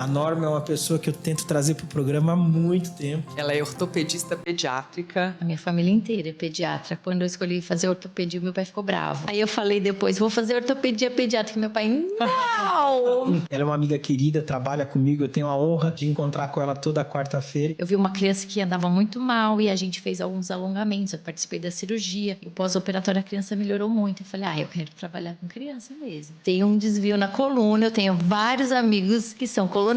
A Norma é uma pessoa que eu tento trazer para o programa há muito tempo. Ela é ortopedista pediátrica. A minha família inteira é pediatra. Quando eu escolhi fazer ortopedia, meu pai ficou bravo. Aí eu falei depois, vou fazer ortopedia pediátrica. Meu pai, não! Ela é uma amiga querida, trabalha comigo, eu tenho a honra de encontrar com ela toda quarta-feira. Eu vi uma criança que andava muito mal e a gente fez alguns alongamentos. Eu participei da cirurgia. E o pós-operatório a criança melhorou muito. Eu falei, eu quero trabalhar com criança mesmo. Tem um desvio na coluna, eu tenho vários amigos que são coluneiros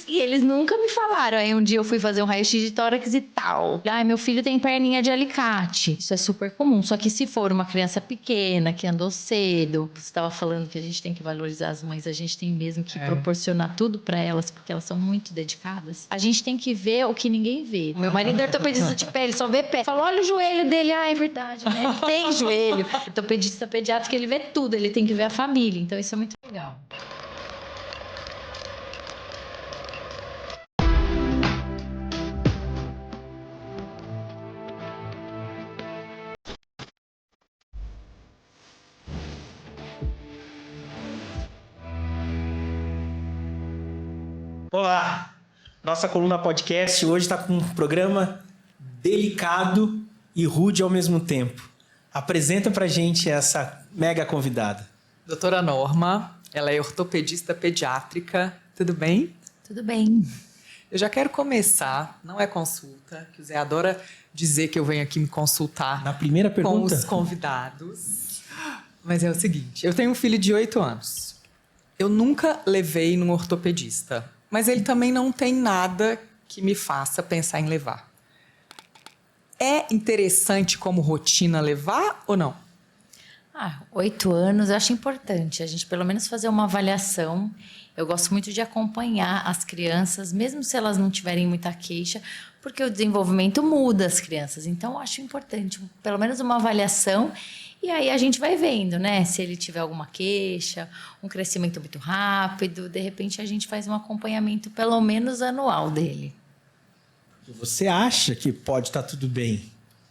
e eles nunca me falaram. Aí um dia eu fui fazer um raio-x de tórax e tal. Meu filho tem perninha de alicate. Isso é super comum. Só que se for uma criança pequena, que andou cedo, você estava falando que a gente tem que valorizar as mães, a gente tem mesmo que proporcionar tudo para elas, porque elas são muito dedicadas. A gente tem que ver o que ninguém vê. O meu marido é ortopedista de pé, ele só vê pé. Falou, olha o joelho dele. É verdade, né? Ele tem joelho. Ortopedista pediátrico, ele vê tudo, ele tem que ver a família. Então isso é muito legal. Olá! Nossa coluna podcast hoje está com um programa delicado e rude ao mesmo tempo. Apresenta pra gente essa mega convidada. Doutora Norma, ela é ortopedista pediátrica. Tudo bem? Tudo bem. Eu já quero começar, não é consulta, que o Zé adora dizer que eu venho aqui me consultar Na primeira com pergunta, os convidados. Mas é o seguinte, eu tenho um filho de 8 anos. Eu nunca levei num ortopedista, mas ele também não tem nada que me faça pensar em levar. É interessante como rotina levar ou não? 8 anos eu acho importante a gente pelo menos fazer uma avaliação. Eu gosto muito de acompanhar as crianças, mesmo se elas não tiverem muita queixa, porque o desenvolvimento muda as crianças. Então, eu acho importante, pelo menos uma avaliação. E aí a gente vai vendo, né? Se ele tiver alguma queixa, um crescimento muito rápido, de repente a gente faz um acompanhamento pelo menos anual dele. você acha que pode estar tudo bem.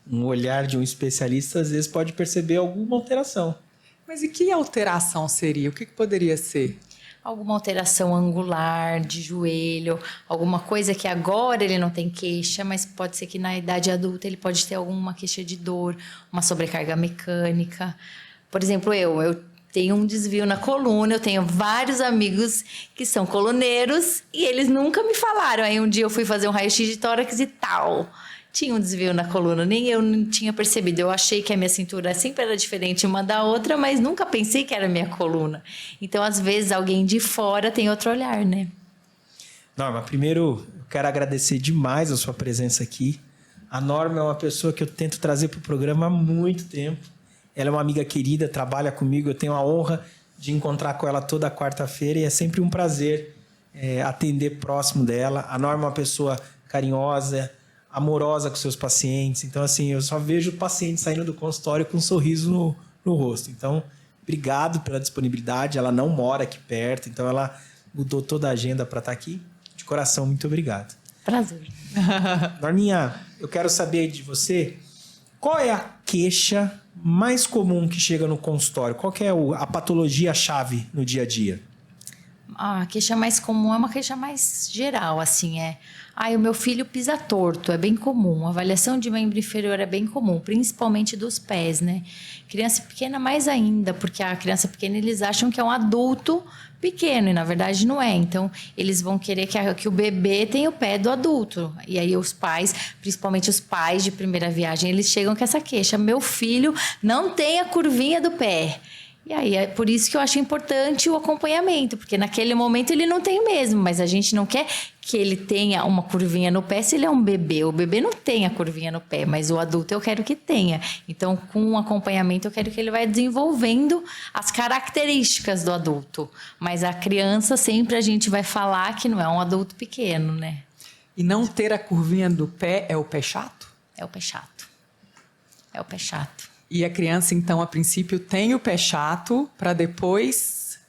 Um olhar de um especialista às vezes pode perceber alguma alteração. Mas e que alteração seria? O que poderia ser? Alguma alteração angular, de joelho, alguma coisa que agora ele não tem queixa, mas pode ser que na idade adulta ele pode ter alguma queixa de dor, uma sobrecarga mecânica. Por exemplo, eu tenho um desvio na coluna, eu tenho vários amigos que são coluneiros e eles nunca me falaram. Aí um dia eu fui fazer um raio-x de tórax e tal. Tinha um desvio na coluna, nem eu não tinha percebido. Eu achei que a minha cintura sempre era diferente uma da outra, mas nunca pensei que era a minha coluna. Então, às vezes, alguém de fora tem outro olhar, né? Norma, primeiro eu quero agradecer demais a sua presença aqui. A Norma é uma pessoa que eu tento trazer para o programa há muito tempo. Ela é uma amiga querida, trabalha comigo, eu tenho a honra de encontrar com ela toda quarta-feira e é sempre um prazer atender próximo dela. A Norma é uma pessoa carinhosa, amorosa com seus pacientes. Então, assim, eu só vejo o paciente saindo do consultório com um sorriso no rosto. Então, obrigado pela disponibilidade. Ela não mora aqui perto, então ela mudou toda a agenda para estar aqui. De coração, muito obrigado. Prazer. Norminha, eu quero saber de você, qual é a queixa mais comum que chega no consultório? Qual que é a patologia-chave no dia a dia? A queixa mais comum é uma queixa mais geral, assim, o meu filho pisa torto, é bem comum. A avaliação de membro inferior é bem comum, principalmente dos pés, né? Criança pequena mais ainda, porque a criança pequena eles acham que é um adulto pequeno e na verdade não é. Então, eles vão querer que o bebê tenha o pé do adulto. E aí os pais, principalmente os pais de primeira viagem, eles chegam com essa queixa. Meu filho não tem a curvinha do pé. E aí, é por isso que eu acho importante o acompanhamento, porque naquele momento ele não tem mesmo, mas a gente não quer que ele tenha uma curvinha no pé se ele é um bebê. O bebê não tem a curvinha no pé, mas o adulto eu quero que tenha. Então, com o acompanhamento, eu quero que ele vá desenvolvendo as características do adulto. Mas a criança, sempre a gente vai falar que não é um adulto pequeno, né? E não ter a curvinha do pé é o pé chato? É o pé chato. É o pé chato. E a criança, então, a princípio, tem o pé chato para depois...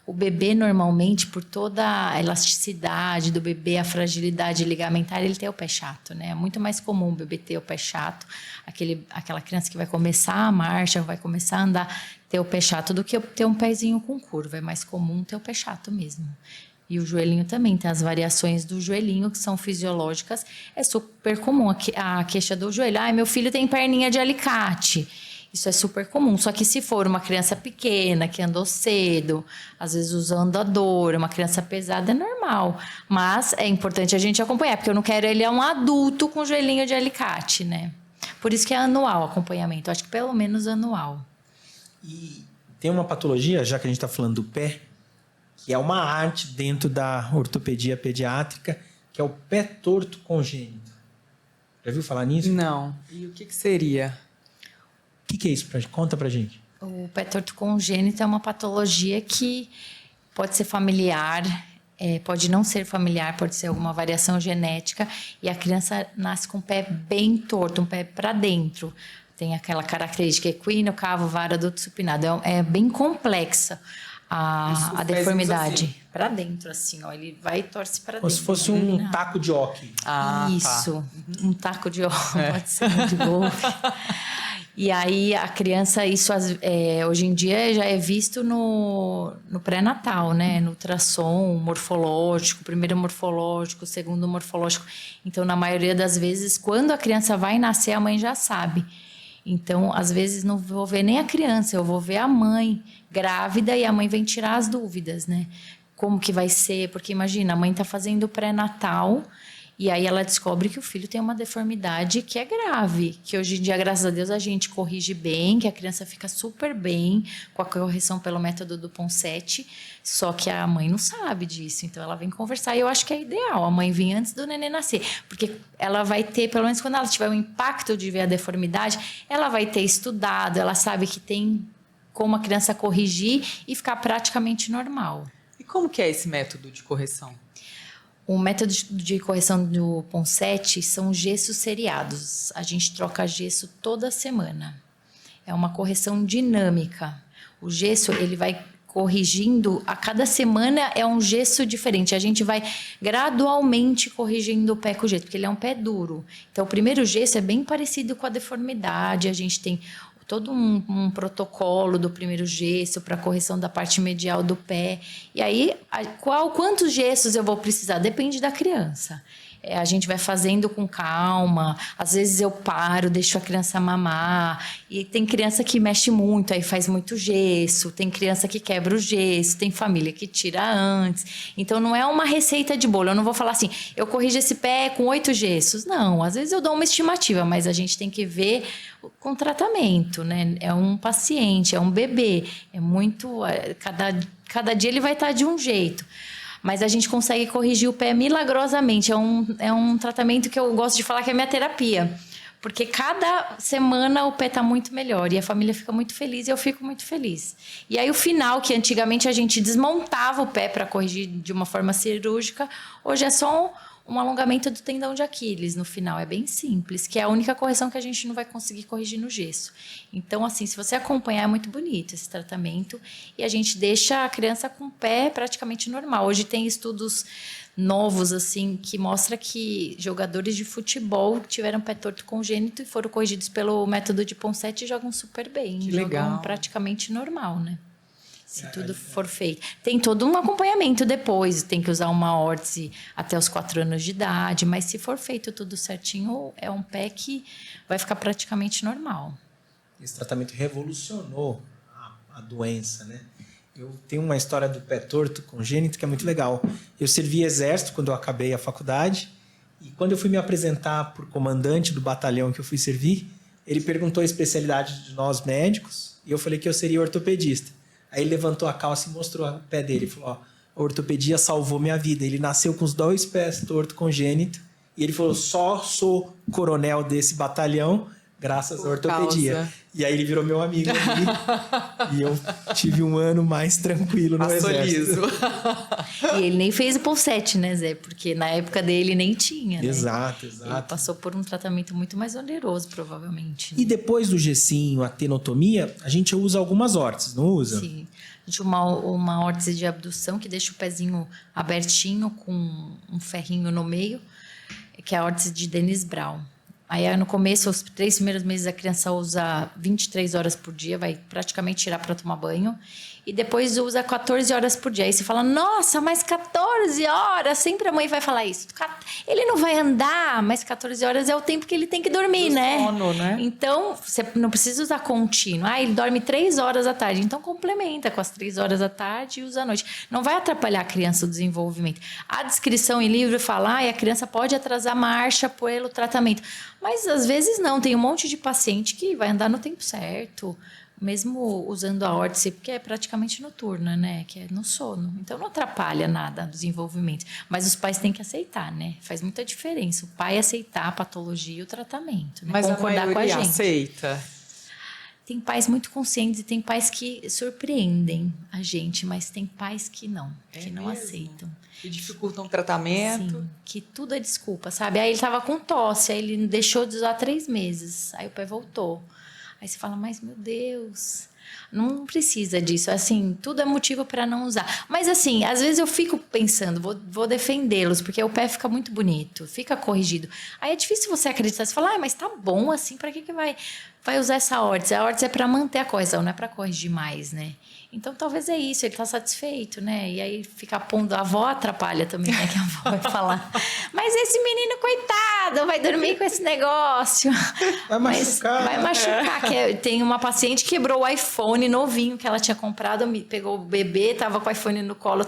O bebê, normalmente, por toda a elasticidade do bebê, a fragilidade ligamentar, ele tem o pé chato, né? É muito mais comum o bebê ter o pé chato, aquela criança que vai começar a marcha, vai começar a andar, ter o pé chato, do que ter um pezinho com curva. É mais comum ter o pé chato mesmo. E o joelhinho também tem as variações do joelhinho, que são fisiológicas. É super comum a queixa do joelho. Ai, meu filho tem perninha de alicate. Isso é super comum. Só que se for uma criança pequena, que andou cedo, às vezes usando andador, uma criança pesada, é normal. Mas é importante a gente acompanhar, porque eu não quero ele um adulto com joelhinho de alicate, né? Por isso que é anual o acompanhamento. Acho que pelo menos anual. E tem uma patologia, já que a gente está falando do pé, que é uma arte dentro da ortopedia pediátrica, que é o pé torto congênito. Já viu falar nisso? Não. E o que seria? O que é isso? Conta pra gente. O pé torto congênito é uma patologia que pode ser familiar, pode não ser familiar, pode ser alguma variação genética, e a criança nasce com o pé bem torto, um pé para dentro. Tem aquela característica equino, cavo, vara, adulto supinado. É bem complexa a deformidade. Assim. Para dentro, assim, ó. Ele vai e torce para dentro. Como se fosse um taco de hóquei. Isso, tá. Um taco de hóquei, pode ser de golfe. E aí a criança, isso hoje em dia já é visto no pré-natal, né? No ultrassom morfológico, primeiro morfológico, segundo morfológico. Então, na maioria das vezes, quando a criança vai nascer, a mãe já sabe. Então, às vezes, não vou ver nem a criança, eu vou ver a mãe grávida e a mãe vem tirar as dúvidas, né? Como que vai ser? Porque imagina, a mãe está fazendo o pré-natal e aí ela descobre que o filho tem uma deformidade que é grave, que hoje em dia, graças a Deus, a gente corrige bem, que a criança fica super bem com a correção pelo método do Ponseti, só que a mãe não sabe disso, então ela vem conversar e eu acho que é ideal a mãe vir antes do neném nascer, porque ela vai ter, pelo menos quando ela tiver o impacto de ver a deformidade, ela vai ter estudado, ela sabe que tem como a criança corrigir e ficar praticamente normal. E como que é esse método de correção? O método de correção do Ponseti são gessos seriados. A gente troca gesso toda semana. É uma correção dinâmica. O gesso, ele vai corrigindo, a cada semana é um gesso diferente. A gente vai gradualmente corrigindo o pé com o gesso, porque ele é um pé duro. Então, o primeiro gesso é bem parecido com a deformidade. A gente tem todo um protocolo do primeiro gesso para correção da parte medial do pé. E aí, quantos gessos eu vou precisar? Depende da criança. A gente vai fazendo com calma. Às vezes eu paro, deixo a criança mamar. E tem criança que mexe muito, aí faz muito gesso. Tem criança que quebra o gesso. Tem família que tira antes. Então, não é uma receita de bolo. Eu não vou falar assim, eu corrijo esse pé com 8 gessos. Não, às vezes eu dou uma estimativa, mas a gente tem que ver com tratamento, né? É um paciente, é um bebê. É muito... Cada dia ele vai estar de um jeito. Mas a gente consegue corrigir o pé milagrosamente. É um tratamento que eu gosto de falar que é minha terapia. Porque cada semana o pé está muito melhor. E a família fica muito feliz e eu fico muito feliz. E aí o final, que antigamente a gente desmontava o pé para corrigir de uma forma cirúrgica, hoje é só um alongamento do tendão de Aquiles no final. É bem simples, que é a única correção que a gente não vai conseguir corrigir no gesso. Então, assim, se você acompanhar, é muito bonito esse tratamento. E a gente deixa a criança com o pé praticamente normal. Hoje tem estudos novos, assim, que mostra que jogadores de futebol tiveram pé torto congênito e foram corrigidos pelo método de Ponseti e jogam super bem. Que jogam legal. Praticamente normal, né? Se tudo for feito. Tem todo um acompanhamento depois. Tem que usar uma órtese até os 4 anos de idade. Mas se for feito tudo certinho, é um pé que vai ficar praticamente normal. Esse tratamento revolucionou a doença, né? Eu tenho uma história do pé torto congênito que é muito legal. Eu servi exército quando eu acabei a faculdade. E quando eu fui me apresentar para o comandante do batalhão que eu fui servir, ele perguntou a especialidade de nós médicos. E eu falei que eu seria ortopedista. Aí ele levantou a calça e mostrou o pé dele. Ele falou, ó, a ortopedia salvou minha vida. Ele nasceu com os 2 pés torto congênito. E ele falou, só sou coronel desse batalhão graças à ortopedia. E aí ele virou meu amigo ali. E eu tive um ano mais tranquilo no exército. E ele nem fez o Ponseti, né, Zé? Porque na época dele nem tinha, né? Exato. Ele passou por um tratamento muito mais oneroso, provavelmente. Né? E depois do gessinho, a tenotomia, a gente usa algumas órteses, não usa? Sim. A gente usa uma órtese de abdução que deixa o pezinho abertinho com um ferrinho no meio, que é a órtese de Dennis Brown. Aí, no começo, os 3 primeiros meses, a criança usa 23 horas por dia, vai praticamente tirar para tomar banho. e depois usa 14 horas por dia. Aí você fala, nossa, mas 14 horas? Sempre a mãe vai falar isso. Ele não vai andar, mas 14 horas é o tempo que ele tem que dormir, né? Sono, né? Então, você não precisa usar contínuo. Ele dorme 3 horas à tarde. Então, complementa com as 3 horas à tarde e usa à noite. Não vai atrapalhar a criança o desenvolvimento. A descrição em livro fala, a criança pode atrasar a marcha pelo tratamento. Mas, às vezes, não. Tem um monte de paciente que vai andar no tempo certo, mesmo usando a órtese, porque é praticamente noturna, né? Que é no sono. Então, não atrapalha nada o desenvolvimento. Mas os pais têm que aceitar, né? Faz muita diferença o pai aceitar a patologia e o tratamento, né? Mas concordar a com a maioria gente. aceita? Tem pais muito conscientes e tem pais que surpreendem a gente, mas tem pais que não mesmo? aceitam. Que dificultam o tratamento. Sim, que tudo é desculpa, sabe? Aí ele tava com tosse, aí ele deixou de usar 3 meses, aí o pai voltou. Aí você fala, mas meu Deus, não precisa disso. Assim, tudo é motivo para não usar. Mas assim, às vezes eu fico pensando, vou defendê-los, porque o pé fica muito bonito, fica corrigido. Aí é difícil você acreditar, você fala, mas tá bom assim, para que vai usar essa órtese? A órtese é para manter a correção, não é para corrigir mais, né? Então, talvez é isso, ele tá satisfeito, né? E aí, ficar pondo a avó atrapalha também, né? Que a avó vai falar, mas esse menino, coitado, vai dormir com esse negócio. Vai machucar. Vai machucar. Tem uma paciente que quebrou o iPhone novinho que ela tinha comprado, pegou o bebê, tava com o iPhone no colo,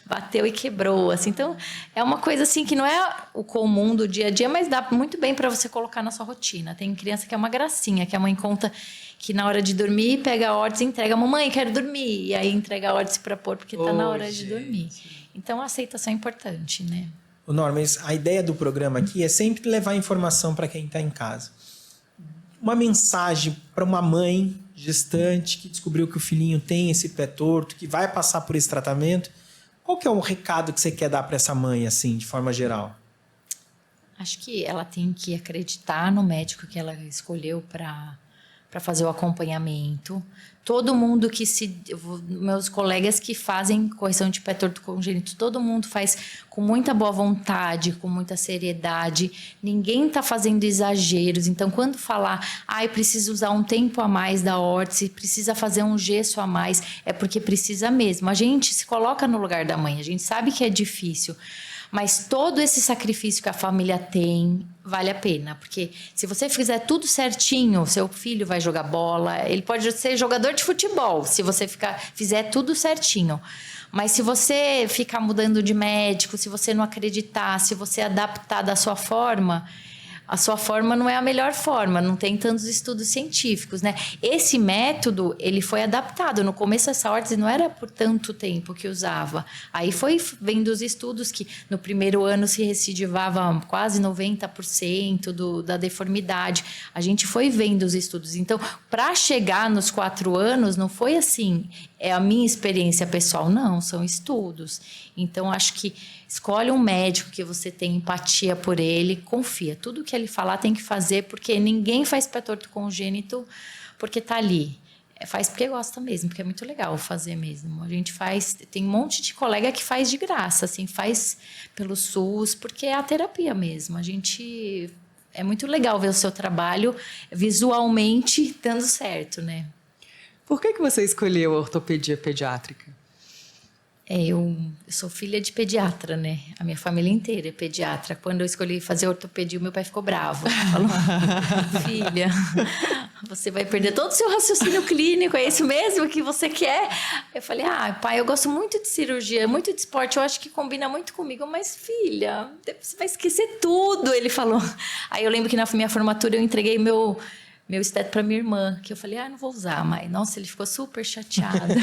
bateu e quebrou, assim. Então, é uma coisa assim que não é o comum do dia a dia, mas dá muito bem para você colocar na sua rotina. Tem criança que é uma gracinha, que a mãe conta que na hora de dormir, pega a órtese e entrega, mamãe, quero dormir. E aí entrega a órtese para pôr, porque tá na hora de dormir. Então, a aceitação é importante, né? Norma, a ideia do programa aqui é sempre levar informação para quem está em casa. Uma mensagem para uma mãe gestante que descobriu que o filhinho tem esse pé torto, que vai passar por esse tratamento. Qual que é o recado que você quer dar para essa mãe, assim, de forma geral? Acho que ela tem que acreditar no médico que ela escolheu para fazer o acompanhamento. Todo mundo meus colegas que fazem correção de pé torto congênito, todo mundo faz com muita boa vontade, com muita seriedade. Ninguém está fazendo exageros. Então, quando falar, preciso usar um tempo a mais da órtese, precisa fazer um gesso a mais, é porque precisa mesmo. A gente se coloca no lugar da mãe, a gente sabe que é difícil. Mas todo esse sacrifício que a família tem vale a pena, porque se você fizer tudo certinho, seu filho vai jogar bola, ele pode ser jogador de futebol, se você fizer tudo certinho. Mas se você ficar mudando de médico, se você não acreditar, se você adaptar da sua forma, a sua forma não é a melhor forma, não tem tantos estudos científicos, né? Esse método, ele foi adaptado. No começo, essa órtese não era por tanto tempo que usava. Aí foi vendo os estudos que no primeiro ano se recidivava quase 90% da deformidade. A gente foi vendo os estudos. Então, para chegar nos 4 anos, não foi assim, é a minha experiência pessoal. Não, são estudos. Então, acho que escolhe um médico que você tem empatia por ele, confia. Tudo que ele falar tem que fazer, porque ninguém faz pé torto congênito porque tá ali. Faz porque gosta mesmo, porque é muito legal fazer mesmo. A gente faz, tem um monte de colega que faz de graça, assim, faz pelo SUS, porque é a terapia mesmo. É muito legal ver o seu trabalho visualmente dando certo, né? Por que você escolheu a ortopedia pediátrica? Eu sou filha de pediatra, né? A minha família inteira é pediatra. Quando eu escolhi fazer ortopedia, meu pai ficou bravo. Falou, filha, você vai perder todo o seu raciocínio clínico, é isso mesmo que você quer? Eu falei, pai, eu gosto muito de cirurgia, muito de esporte, eu acho que combina muito comigo, mas filha, você vai esquecer tudo, ele falou. Aí eu lembro que na minha formatura eu entreguei meu esteto para minha irmã, que eu falei, não vou usar, mas nossa, ele ficou super chateado.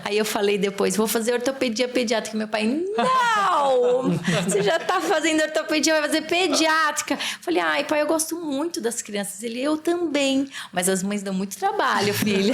Aí eu falei depois, vou fazer ortopedia pediátrica. Meu pai, não! Você já tá fazendo ortopedia, vai fazer pediátrica. Eu falei, pai, eu gosto muito das crianças. Ele, eu também. Mas as mães dão muito trabalho, filha.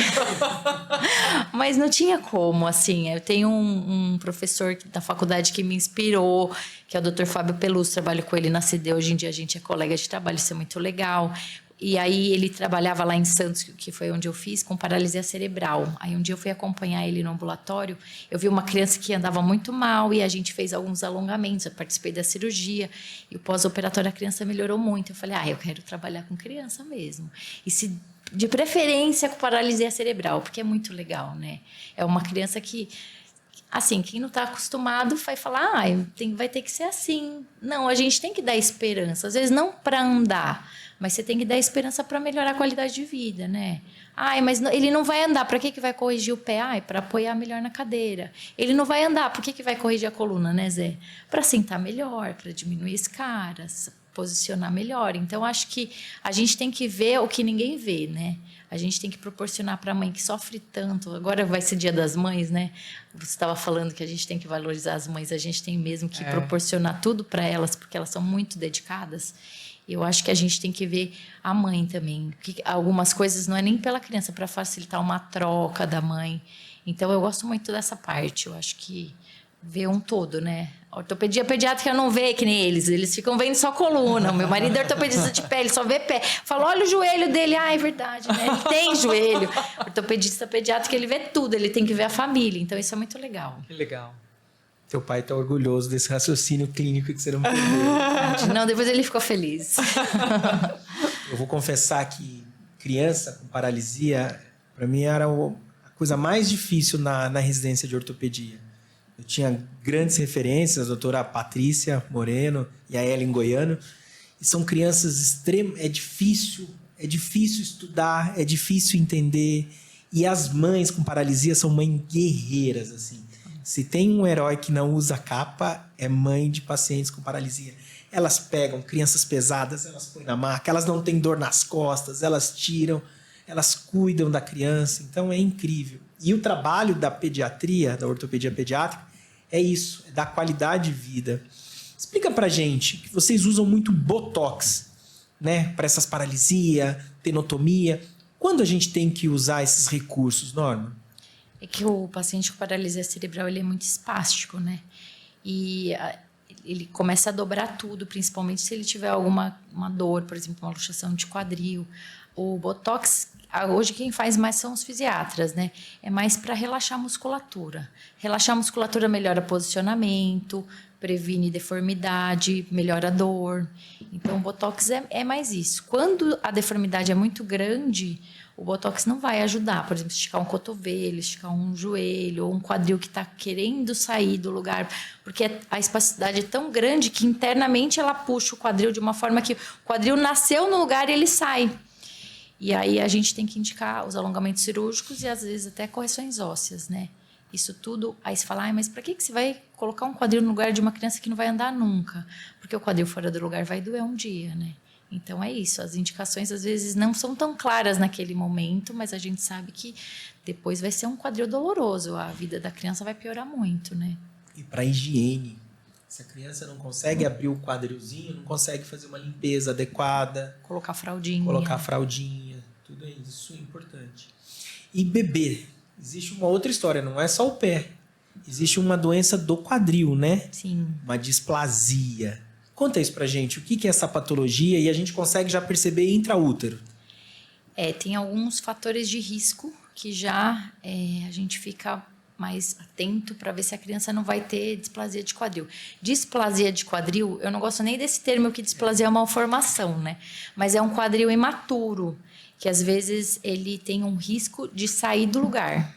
Mas não tinha como, assim. Eu tenho um professor da faculdade que me inspirou, que é o Dr. Fábio Pelus, trabalho com ele na CD. Hoje em dia a gente é colega de trabalho, isso é muito legal. E aí ele trabalhava lá em Santos, que foi onde eu fiz, com paralisia cerebral. Aí um dia eu fui acompanhar ele no ambulatório, eu vi uma criança que andava muito mal e a gente fez alguns alongamentos, eu participei da cirurgia e o pós-operatório a criança melhorou muito. Eu falei, eu quero trabalhar com criança mesmo. E se De preferência com paralisia cerebral, porque é muito legal, né? É uma criança que, assim, quem não está acostumado vai falar, vai ter que ser assim. Não, a gente tem que dar esperança. Às vezes não para andar, mas você tem que dar esperança para melhorar a qualidade de vida, né? Mas ele não vai andar, para que vai corrigir o pé? Para apoiar melhor na cadeira. Ele não vai andar, por que vai corrigir a coluna, né, Zé? Para sentar melhor, para diminuir escaras, posicionar melhor. Então, acho que a gente tem que ver o que ninguém vê, né? A gente tem que proporcionar para a mãe que sofre tanto. Agora vai ser Dia das Mães, né? Você estava falando que a gente tem que valorizar as mães. A gente tem mesmo que proporcionar tudo para elas, porque elas são muito dedicadas. Eu acho que a gente tem que ver a mãe também. Que algumas coisas não é nem pela criança, para facilitar uma troca da mãe. Então, eu gosto muito dessa parte. Eu acho que ver um todo, né? A ortopedia pediátrica não vê que nem eles. Eles ficam vendo só coluna. O meu marido é ortopedista de pé, ele só vê pé. Fala, olha o joelho dele. É verdade, né? Ele tem joelho. O ortopedista pediátrico, ele vê tudo. Ele tem que ver a família. Então, isso é muito legal. Que legal. Teu pai tá orgulhoso desse raciocínio clínico que você não perdeu. Não, depois ele ficou feliz. Eu vou confessar que criança com paralisia, para mim, era a coisa mais difícil na residência de ortopedia. Eu tinha grandes referências, a doutora Patrícia Moreno e a Ellen Goiano. E são crianças extremas. É difícil estudar, é difícil entender. E as mães com paralisia são mães guerreiras, assim. Se tem um herói que não usa capa, é mãe de pacientes com paralisia. Elas pegam crianças pesadas, elas põem na maca, elas não têm dor nas costas, elas tiram, elas cuidam da criança. Então, é incrível. E o trabalho da pediatria, da ortopedia pediátrica, é isso, é dar qualidade de vida. Explica pra gente que vocês usam muito Botox, né? Para essas paralisia, tenotomia. Quando a gente tem que usar esses recursos, Norma? É que o paciente com paralisia cerebral, ele é muito espástico, né? E ele começa a dobrar tudo, principalmente se ele tiver alguma dor, por exemplo, uma luxação de quadril. O Botox, hoje quem faz mais são os fisiatras, né? É mais para relaxar a musculatura. Relaxar a musculatura melhora posicionamento, previne deformidade, melhora a dor. Então, o Botox é mais isso. Quando a deformidade é muito grande, o Botox não vai ajudar. Por exemplo, esticar um cotovelo, esticar um joelho ou um quadril que está querendo sair do lugar. Porque a espasticidade é tão grande que internamente ela puxa o quadril de uma forma que o quadril nasceu no lugar e ele sai. E aí a gente tem que indicar os alongamentos cirúrgicos e às vezes até correções ósseas, né? Isso tudo, aí você fala, mas para que você vai colocar um quadril no lugar de uma criança que não vai andar nunca? Porque o quadril fora do lugar vai doer um dia, né? Então é isso, as indicações às vezes não são tão claras naquele momento, mas a gente sabe que depois vai ser um quadril doloroso, a vida da criança vai piorar muito, né? E para higiene, se a criança não consegue abrir o quadrilzinho, não consegue fazer uma limpeza adequada, Colocar fraldinha. Tudo isso é importante. E bebê, existe uma outra história, não é só o pé. Existe uma doença do quadril, né? Sim. Uma displasia. Conta isso pra gente, o que é essa patologia e a gente consegue já perceber intraútero? Tem alguns fatores de risco que já a gente fica mais atento para ver se a criança não vai ter displasia de quadril. Displasia de quadril, eu não gosto nem desse termo, que displasia é uma malformação, né? Mas é um quadril imaturo, que às vezes ele tem um risco de sair do lugar.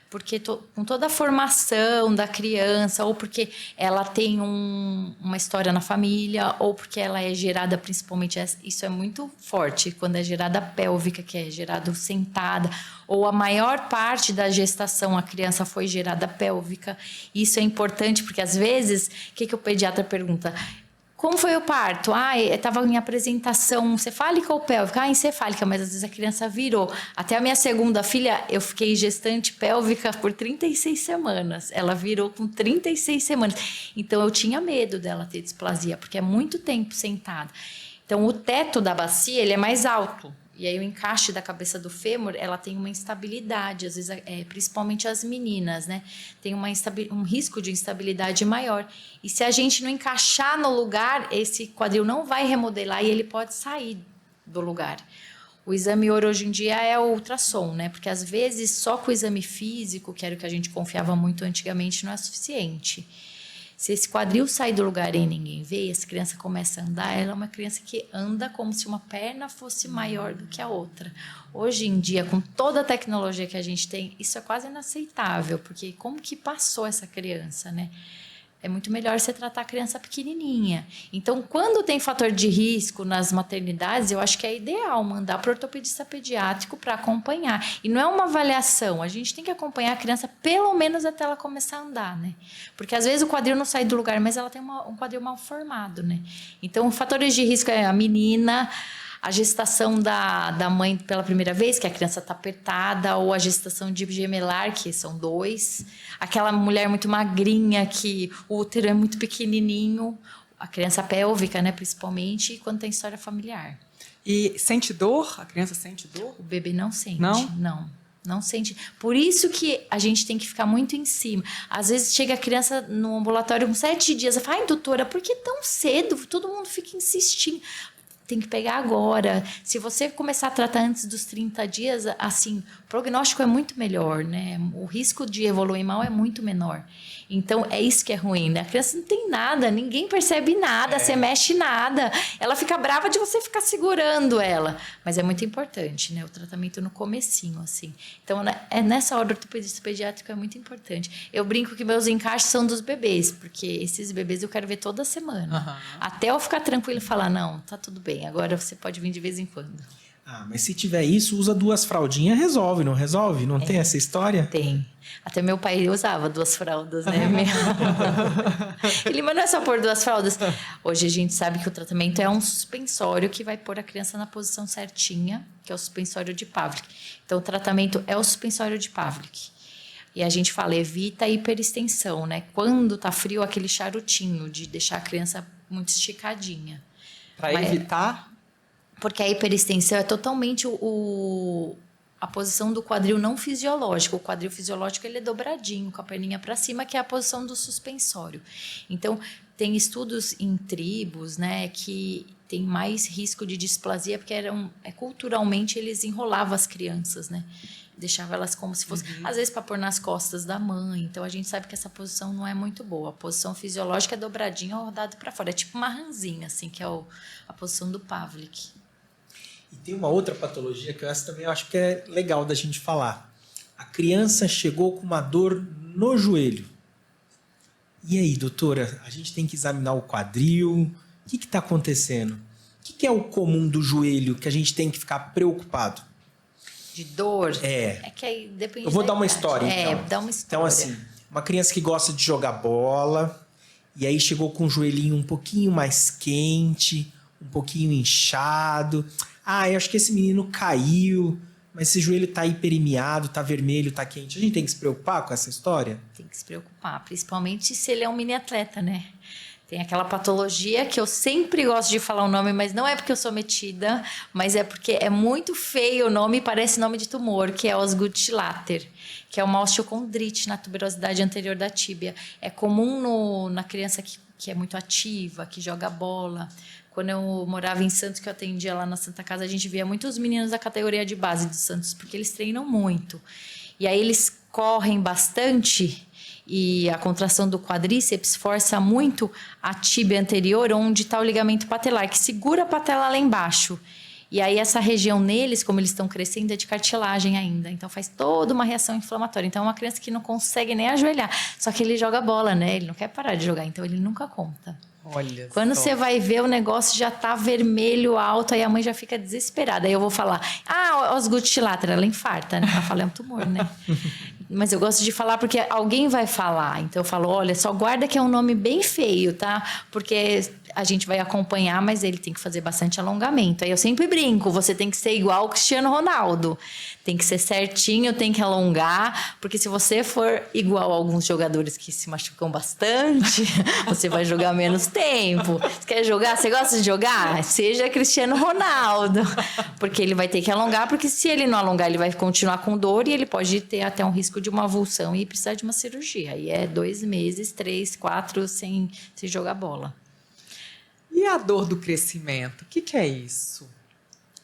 Porque com toda a formação da criança, ou porque ela tem uma história na família, ou porque ela é gerada principalmente, isso é muito forte, quando é gerada pélvica, que é gerada sentada, ou a maior parte da gestação a criança foi gerada pélvica. Isso é importante, porque às vezes, o que o pediatra pergunta? Como foi o parto? Estava em apresentação cefálica ou pélvica? Encefálica, mas às vezes a criança virou. Até a minha segunda filha, eu fiquei gestante pélvica por 36 semanas. Ela virou com 36 semanas. Então, eu tinha medo dela ter displasia, porque é muito tempo sentada. Então, o teto da bacia, ele é mais alto. E aí, o encaixe da cabeça do fêmur, ela tem uma instabilidade, às vezes, principalmente as meninas, né? Tem um risco de instabilidade maior. E se a gente não encaixar no lugar, esse quadril não vai remodelar e ele pode sair do lugar. O exame ouro hoje em dia é o ultrassom, né? Porque às vezes só com o exame físico, que era o que a gente confiava muito antigamente, não é suficiente. Se esse quadril sai do lugar e ninguém vê, essa criança começa a andar, ela é uma criança que anda como se uma perna fosse maior do que a outra. Hoje em dia, com toda a tecnologia que a gente tem, isso é quase inaceitável, porque como que passou essa criança, né? É muito melhor você tratar a criança pequenininha. Então, quando tem fator de risco nas maternidades, eu acho que é ideal mandar para o ortopedista pediátrico para acompanhar. E não é uma avaliação, a gente tem que acompanhar a criança pelo menos até ela começar a andar, né? Porque às vezes o quadril não sai do lugar, mas ela tem um quadril mal formado, né? Então, fatores de risco é a menina, a gestação da mãe pela primeira vez, que a criança está apertada, ou a gestação de gemelar, que são 2. Aquela mulher muito magrinha, que o útero é muito pequenininho. A criança pélvica, né, principalmente, e quando tem história familiar. E sente dor? A criança sente dor? O bebê não sente. Não? Não sente. Por isso que a gente tem que ficar muito em cima. Às vezes chega a criança no ambulatório com 7 dias. Fala, ai, doutora, por que tão cedo? Todo mundo fica insistindo. Tem que pegar agora. Se você começar a tratar antes dos 30 dias, assim, o prognóstico é muito melhor, né? O risco de evoluir mal é muito menor. Então, é isso que é ruim, né? A criança não tem nada, ninguém percebe nada, você mexe nada. Ela fica brava de você ficar segurando ela. Mas é muito importante, né? O tratamento no comecinho, assim. Então, é nessa hora, o ortopedista pediátrico é muito importante. Eu brinco que meus encaixes são dos bebês, porque esses bebês eu quero ver toda semana. Uhum. Até eu ficar tranquilo e falar, não, tá tudo bem, agora você pode vir de vez em quando. Ah, mas se tiver isso, usa 2 fraldinhas, resolve, não resolve? Não tem essa história? Tem. Até meu pai usava 2 fraldas, né? Ele, mas não é só pôr 2 fraldas. Hoje a gente sabe que o tratamento é um suspensório que vai pôr a criança na posição certinha, que é o suspensório de Pavlik. Então, o tratamento é o suspensório de Pavlik. E a gente fala, evita a hiperextensão, né? Quando tá frio, aquele charutinho de deixar a criança muito esticadinha. Para evitar? Porque a hiperextensão é totalmente a posição do quadril não fisiológico. O quadril fisiológico ele é dobradinho, com a perninha para cima, que é a posição do suspensório. Então, tem estudos em tribos, né, que tem mais risco de displasia, porque culturalmente eles enrolavam as crianças, né? Deixava elas como se fosse, às vezes, para pôr nas costas da mãe. Então, a gente sabe que essa posição não é muito boa. A posição fisiológica é dobradinha ou rodado para fora. É tipo uma ranzinha, assim, que é a posição do Pavlik. E tem uma outra patologia que essa também eu acho que é legal da gente falar. A criança chegou com uma dor no joelho. E aí, doutora, a gente tem que examinar o quadril. O que está acontecendo? O que é o comum do joelho que a gente tem que ficar preocupado? De dor? É que aí depende. Eu vou dar uma história, então. Dá uma história. Então, assim, uma criança que gosta de jogar bola, e aí chegou com o joelhinho um pouquinho mais quente, um pouquinho inchado. Ah, eu acho que esse menino caiu, mas esse joelho tá hiperemiado, tá vermelho, tá quente. A gente tem que se preocupar com essa história? Tem que se preocupar, principalmente se ele é um mini atleta, né? Tem aquela patologia que eu sempre gosto de falar o nome, mas não é porque eu sou metida, mas é porque é muito feio o nome e parece nome de tumor, que é Osgood-Schlatter, que é uma osteocondrite na tuberosidade anterior da tíbia. É comum na criança que é muito ativa, que joga bola. Quando eu morava em Santos, que eu atendia lá na Santa Casa, a gente via muitos meninos da categoria de base do Santos, porque eles treinam muito. E aí eles correm bastante e a contração do quadríceps força muito a tíbia anterior, onde está o ligamento patelar, que segura a patela lá embaixo. E aí essa região neles, como eles estão crescendo, é de cartilagem ainda. Então faz toda uma reação inflamatória. Então é uma criança que não consegue nem ajoelhar. Só que ele joga bola, né? Ele não quer parar de jogar, então ele nunca conta. Olha Quando só. você vai ver, o negócio já tá vermelho, alto, aí a mãe já fica desesperada. Aí eu vou falar, Osgood-Schlatter, ela infarta, né? Ela fala, é um tumor, né? Mas eu gosto de falar porque alguém vai falar. Então eu falo, olha, só guarda que é um nome bem feio, tá? Porque a gente vai acompanhar, mas ele tem que fazer bastante alongamento. Aí eu sempre brinco, você tem que ser igual o Cristiano Ronaldo. Tem que ser certinho, tem que alongar, porque se você for igual a alguns jogadores que se machucam bastante, você vai jogar menos tempo. Você quer jogar? Você gosta de jogar? Seja Cristiano Ronaldo. Porque ele vai ter que alongar, porque se ele não alongar, ele vai continuar com dor e ele pode ter até um risco de uma avulsão e precisar de uma cirurgia. Aí é 2 meses, 3, 4 sem jogar bola. E a dor do crescimento? O que é isso?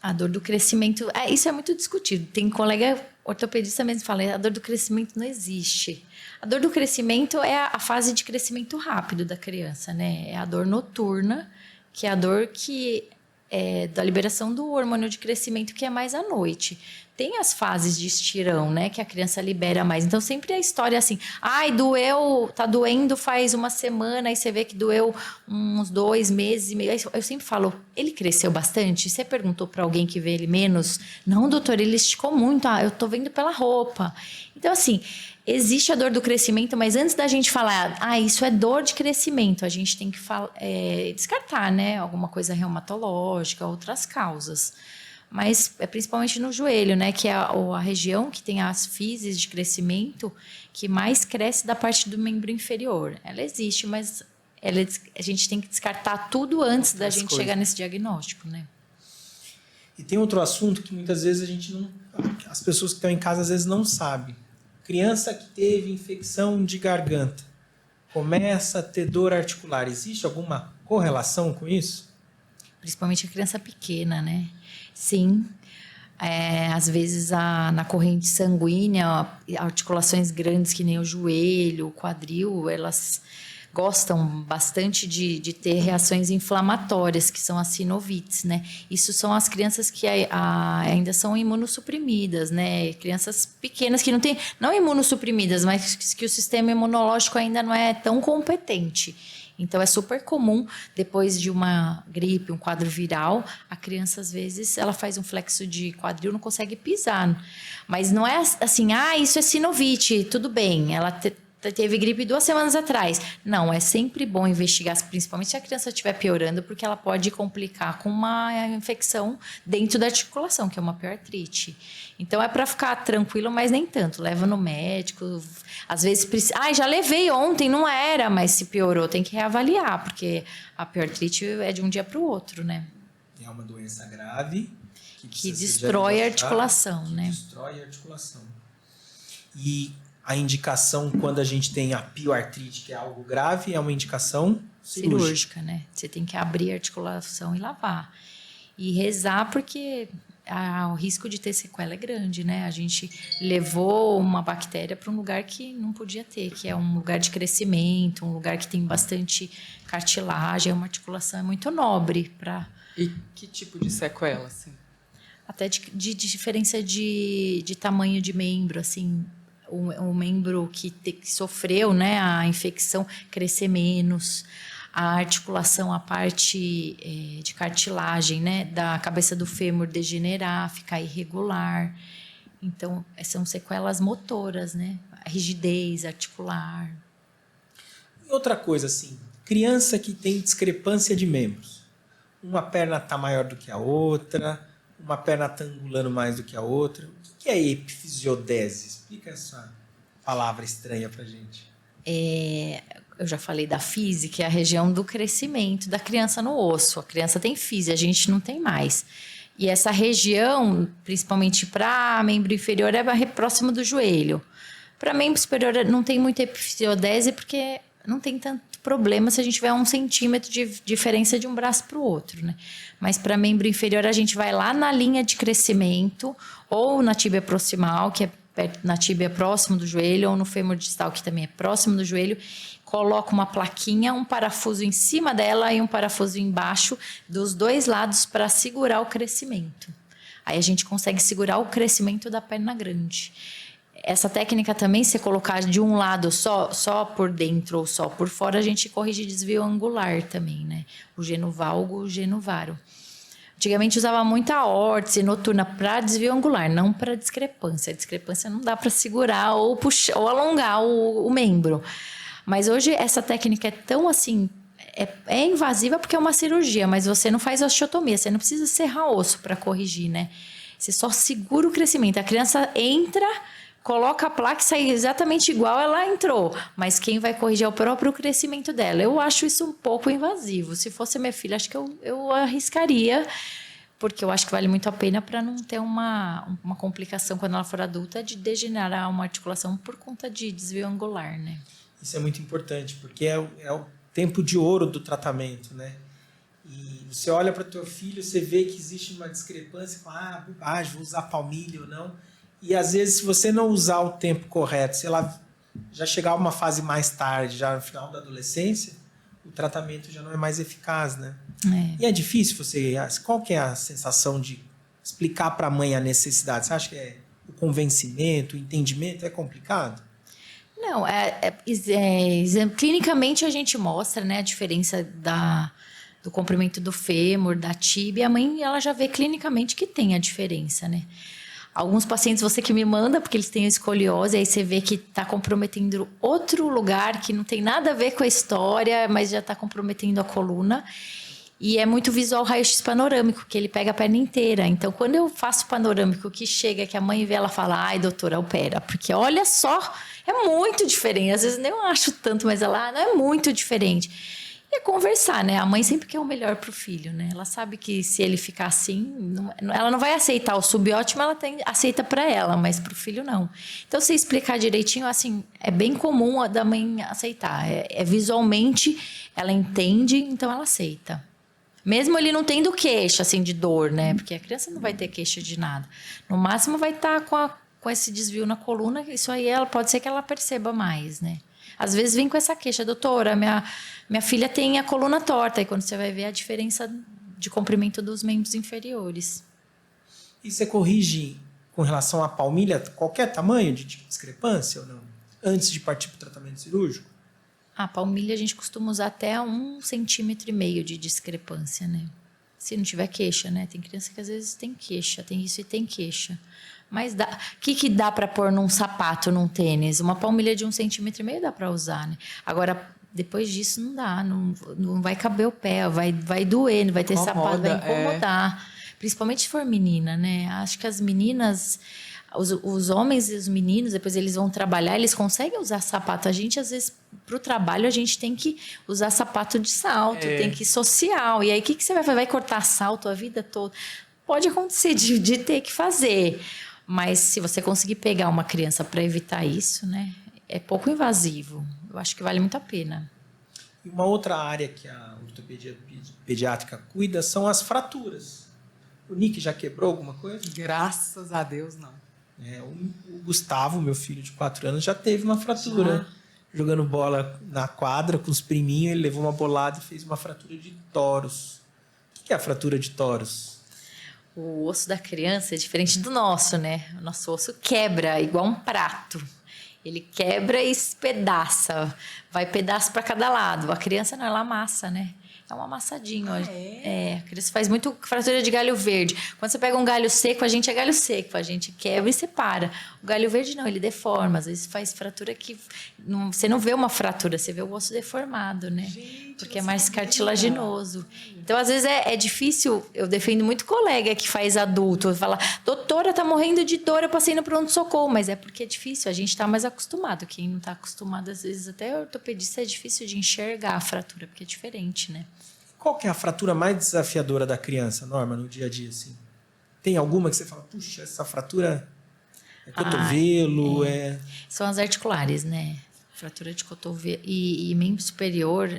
A dor do crescimento, isso é muito discutido. Tem colega ortopedista mesmo fala, a dor do crescimento não existe. A dor do crescimento é a fase de crescimento rápido da criança, né? É a dor noturna, que é a dor que é da liberação do hormônio de crescimento, que é mais à noite. Tem as fases de estirão, né? Que a criança libera mais. Então, sempre a história assim, ai, doeu, tá doendo faz uma semana, aí você vê que doeu uns 2 meses e meio. Eu sempre falo, ele cresceu bastante? Você perguntou para alguém que vê ele menos? Não, doutor, ele esticou muito. Ah, eu tô vendo pela roupa. Então, assim, existe a dor do crescimento, mas antes da gente falar, isso é dor de crescimento, a gente tem que descartar, né? Alguma coisa reumatológica, outras causas. Mas é principalmente no joelho, né? Que é a região que tem as físis de crescimento que mais cresce da parte do membro inferior. Ela existe, mas a gente tem que descartar tudo antes da gente chegar nesse diagnóstico, né? E tem outro assunto que muitas vezes a gente não... As pessoas que estão em casa às vezes não sabem. Criança que teve infecção de garganta começa a ter dor articular. Existe alguma correlação com isso? Principalmente a criança pequena, né? Sim. Às vezes na corrente sanguínea, articulações grandes que nem o joelho, o quadril, elas gostam bastante de ter reações inflamatórias, que são as sinovites, né? Isso são as crianças que ainda são imunossuprimidas, né? Crianças pequenas que não imunossuprimidas, mas que o sistema imunológico ainda não é tão competente. Então, é super comum, depois de uma gripe, um quadro viral, a criança, às vezes, ela faz um flexo de quadril, não consegue pisar. Mas não é assim, isso é sinovite, tudo bem, ela teve gripe 2 semanas atrás. Não, é sempre bom investigar, principalmente se a criança estiver piorando, porque ela pode complicar com uma infecção dentro da articulação, que é uma pioartrite. Então, é para ficar tranquilo, mas nem tanto. Leva no médico, às vezes... já levei ontem, não era, mas se piorou, tem que reavaliar, porque a pioartrite é de um dia para o outro, né? É uma doença grave que destrói a articulação, né? Destrói a articulação. E a indicação, quando a gente tem a pioartrite, que é algo grave, é uma indicação cirúrgica, né? Você tem que abrir a articulação e lavar. E rezar, porque o risco de ter sequela é grande, né? A gente levou uma bactéria para um lugar que não podia ter, que é um lugar de crescimento, um lugar que tem bastante cartilagem, uma articulação muito nobre para... E que tipo de sequela, assim? Até de diferença de tamanho de membro, assim... O membro que sofreu, né, a infecção crescer menos, a articulação, a parte de cartilagem, né, da cabeça do fêmur degenerar, ficar irregular. Então, são sequelas motoras, né, a rigidez articular. E outra coisa, assim, criança que tem discrepância de membros. Uma perna está maior do que a outra, uma perna está angulando mais do que a outra. O que é epifisiodese? Explica essa palavra estranha pra gente. Eu já falei da física, que é a região do crescimento da criança no osso. A criança tem física, a gente não tem mais. E essa região, principalmente para membro inferior, é próximo do joelho. Para membro superior não tem muita epifisiodese, porque não tem tanto problema se a gente tiver 1 centímetro de diferença de um braço para o outro, né? Mas para membro inferior, a gente vai lá na linha de crescimento, ou na tíbia proximal, que é na tíbia próximo do joelho, ou no fêmur distal, que também é próximo do joelho, coloca uma plaquinha, um parafuso em cima dela e um parafuso embaixo, dos 2 lados, para segurar o crescimento. Aí a gente consegue segurar o crescimento da perna grande. Essa técnica também, se colocar de um lado só por dentro ou só por fora, a gente corrige desvio angular também, né? O genovalgo, o genovaro. Antigamente usava muita órtese noturna para desvio angular, não para discrepância. A discrepância não dá para segurar ou puxar ou alongar o membro. Mas hoje essa técnica é tão assim, é invasiva porque é uma cirurgia, mas você não faz osteotomia, você não precisa serrar osso para corrigir, né? Você só segura o crescimento. A criança entra, coloca a placa e sai exatamente igual ela entrou. Mas quem vai corrigir é o próprio crescimento dela. Eu acho isso um pouco invasivo. Se fosse minha filha, acho que eu arriscaria, porque eu acho que vale muito a pena para não ter uma complicação quando ela for adulta de degenerar uma articulação por conta de desvio angular, né? Isso é muito importante, porque é o tempo de ouro do tratamento, né? E você olha para o teu filho, você vê que existe uma discrepância, fala, bobagem, vou usar palmilha ou não. E às vezes, se você não usar o tempo correto, se ela já chegar a uma fase mais tarde, já no final da adolescência, o tratamento já não é mais eficaz, né? E é difícil você... Qual que é a sensação de explicar para a mãe a necessidade? Você acha que o convencimento, o entendimento é complicado? Não, clinicamente a gente mostra, né, a diferença do comprimento do fêmur, da tíbia. A mãe, ela já vê clinicamente que tem a diferença, né? Alguns pacientes você que me manda, porque eles têm escoliose, aí você vê que está comprometendo outro lugar que não tem nada a ver com a história, mas já está comprometendo a coluna. E é muito visual raio-x panorâmico, que ele pega a perna inteira. Então, quando eu faço panorâmico, que chega, que a mãe vê, ela fala, ai, doutora, opera. Porque olha só, é muito diferente. Às vezes nem eu acho tanto, mas ela não é muito diferente. E é conversar, né? A mãe sempre quer o melhor pro filho, né? Ela sabe que se ele ficar assim, ela não vai aceitar o subótimo, ela aceita para ela, mas pro filho não. Então, se explicar direitinho, assim, é bem comum a da mãe aceitar. Visualmente, ela entende, então ela aceita. Mesmo ele não tendo queixa, assim, de dor, né? Porque a criança não vai ter queixa de nada. No máximo, vai estar com esse desvio na coluna. Isso aí, pode ser que ela perceba mais, né? Às vezes, vem com essa queixa. Doutora, minha filha tem a coluna torta. E quando você vai ver a diferença de comprimento dos membros inferiores. E você corrige com relação à palmilha qualquer tamanho de discrepância ou não? Antes de partir para o tratamento cirúrgico? A palmilha a gente costuma usar até 1,5 centímetro de discrepância, né? Se não tiver queixa, né? Tem criança que às vezes tem queixa, tem isso e tem queixa. Mas o que dá para pôr num sapato, num tênis? Uma palmilha de 1,5 centímetro dá para usar, né? Agora, depois disso não dá, não vai caber o pé, vai doer, vai ter sapato, vai incomodar. Principalmente se for menina, né? Acho que as meninas... Os homens e os meninos, depois eles vão trabalhar, eles conseguem usar sapato. A gente, às vezes, para o trabalho, a gente tem que usar sapato de salto, tem que ir social. E aí, o que você vai fazer? Vai cortar salto a vida toda? Pode acontecer de ter que fazer. Mas se você conseguir pegar uma criança para evitar isso, né? É pouco invasivo. Eu acho que vale muito a pena. E uma outra área que a ortopedia pediátrica cuida são as fraturas. O Nick já quebrou alguma coisa? Graças a Deus, não. O Gustavo, meu filho de 4 anos, já teve uma fratura. Jogando bola na quadra com os priminhos, ele levou uma bolada e fez uma fratura de toros. O que é a fratura de toros? O osso da criança é diferente do nosso, né? O nosso osso quebra igual um prato. Ele quebra e espedaça. Vai pedaço para cada lado. A criança não, ela amassa, né? É um amassadinho. A criança faz muito fratura de galho verde. Quando você pega um galho seco, a gente é galho seco. A gente quebra e separa. O galho verde não, ele deforma. Às vezes faz fratura que... você não vê uma fratura, você vê o osso deformado, né? Porque é mais cartilaginoso. Então, às vezes, é difícil. Eu defendo muito colega que faz adulto. Fala, doutora, tá morrendo de dor, eu passei no pronto-socorro. Mas é porque é difícil, a gente tá mais acostumado. Quem não tá acostumado, às vezes, até ortopedista é difícil de enxergar a fratura, porque é diferente, né? Qual que é a fratura mais desafiadora da criança, Norma, no dia a dia, assim? Tem alguma que você fala, puxa, essa fratura é cotovelo, São as articulares, né? Fratura de cotovelo e membro superior...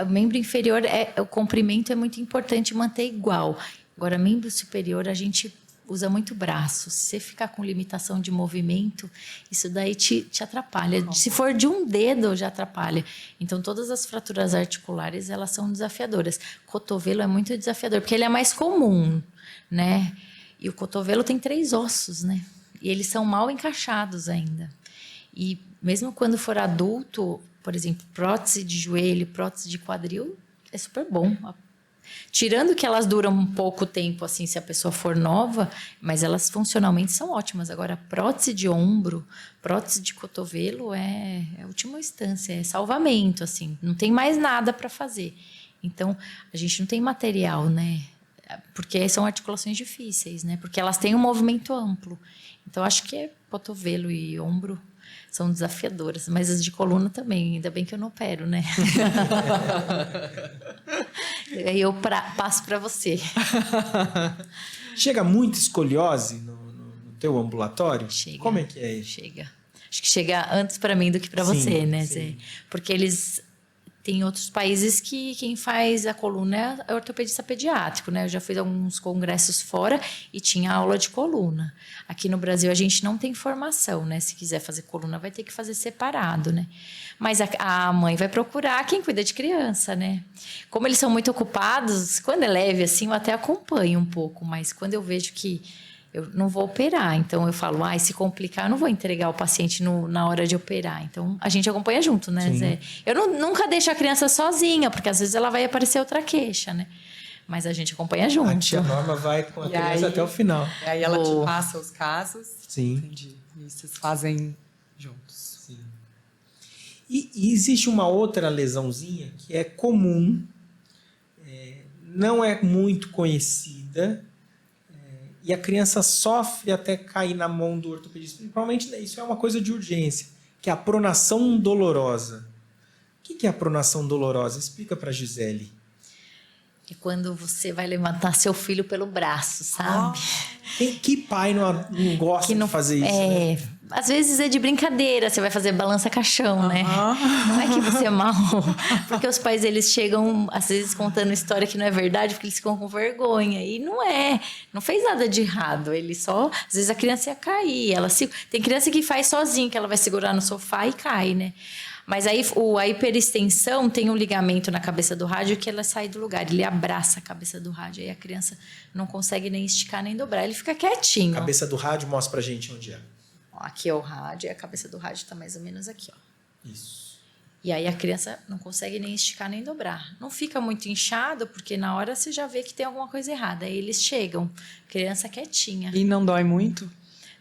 O membro inferior, o comprimento é muito importante manter igual. Agora, membro superior, a gente usa muito braço. Se você ficar com limitação de movimento, isso daí te atrapalha. Se for de um dedo, já atrapalha. Então, todas as fraturas articulares, elas são desafiadoras. Cotovelo é muito desafiador, porque ele é mais comum, né? E o cotovelo tem 3 ossos, né? E eles são mal encaixados ainda. E mesmo quando for adulto, por exemplo, prótese de joelho, prótese de quadril, é super bom. Tirando que elas duram um pouco tempo, assim, se a pessoa for nova, mas elas funcionalmente são ótimas. Agora, prótese de ombro, prótese de cotovelo é a última instância, é salvamento, assim. Não tem mais nada para fazer. Então, a gente não tem material, né? Porque são articulações difíceis, né? Porque elas têm um movimento amplo. Então, acho que cotovelo e ombro são desafiadoras, mas as de coluna também, ainda bem que eu não opero, né? Aí eu passo para você. Chega muita escoliose no teu ambulatório? Chega. Como é que é isso? Chega. Acho que chega antes para mim do que para você, né? Sim. Porque eles Tem outros países que quem faz a coluna é ortopedista pediátrico, né? Eu já fiz alguns congressos fora e tinha aula de coluna. Aqui no Brasil a gente não tem formação, né? Se quiser fazer coluna vai ter que fazer separado, né? Mas a mãe vai procurar quem cuida de criança, né? Como eles são muito ocupados, quando é leve assim eu até acompanho um pouco, mas quando eu vejo que eu não vou operar, então eu falo, se complicar, eu não vou entregar o paciente na hora de operar. Então, a gente acompanha junto, né, Zé? Eu nunca deixo a criança sozinha, porque às vezes ela vai aparecer outra queixa, né? Mas a gente acompanha junto. A tia Norma vai com a criança até o final. E aí ela te passa os casos. Sim. Entendi. E vocês fazem juntos. Sim. E existe uma outra lesãozinha que é comum, não é muito conhecida, e a criança sofre até cair na mão do ortopedista. Principalmente, isso é uma coisa de urgência, que é a pronação dolorosa. O que é a pronação dolorosa? Explica para a Gisele. É quando você vai levantar seu filho pelo braço, sabe? Que pai não gosta de fazer isso, né? Às vezes é de brincadeira, você vai fazer balança-caixão, né? Não é que você é mal. Porque os pais, eles chegam, às vezes, contando história que não é verdade, porque eles ficam com vergonha. E não é. Não fez nada de errado. Ele só... Às vezes a criança ia cair. Tem criança que faz sozinha, que ela vai segurar no sofá e cai, né? Mas aí a hiperextensão tem um ligamento na cabeça do rádio que ela sai do lugar. Ele abraça a cabeça do rádio. Aí a criança não consegue nem esticar, nem dobrar. Ele fica quietinho. A cabeça do rádio mostra pra gente onde é. Aqui é o rádio, e a cabeça do rádio está mais ou menos aqui, ó. Isso. E aí a criança não consegue nem esticar nem dobrar. Não fica muito inchado, porque na hora você já vê que tem alguma coisa errada. Aí eles chegam, criança quietinha. E não dói muito?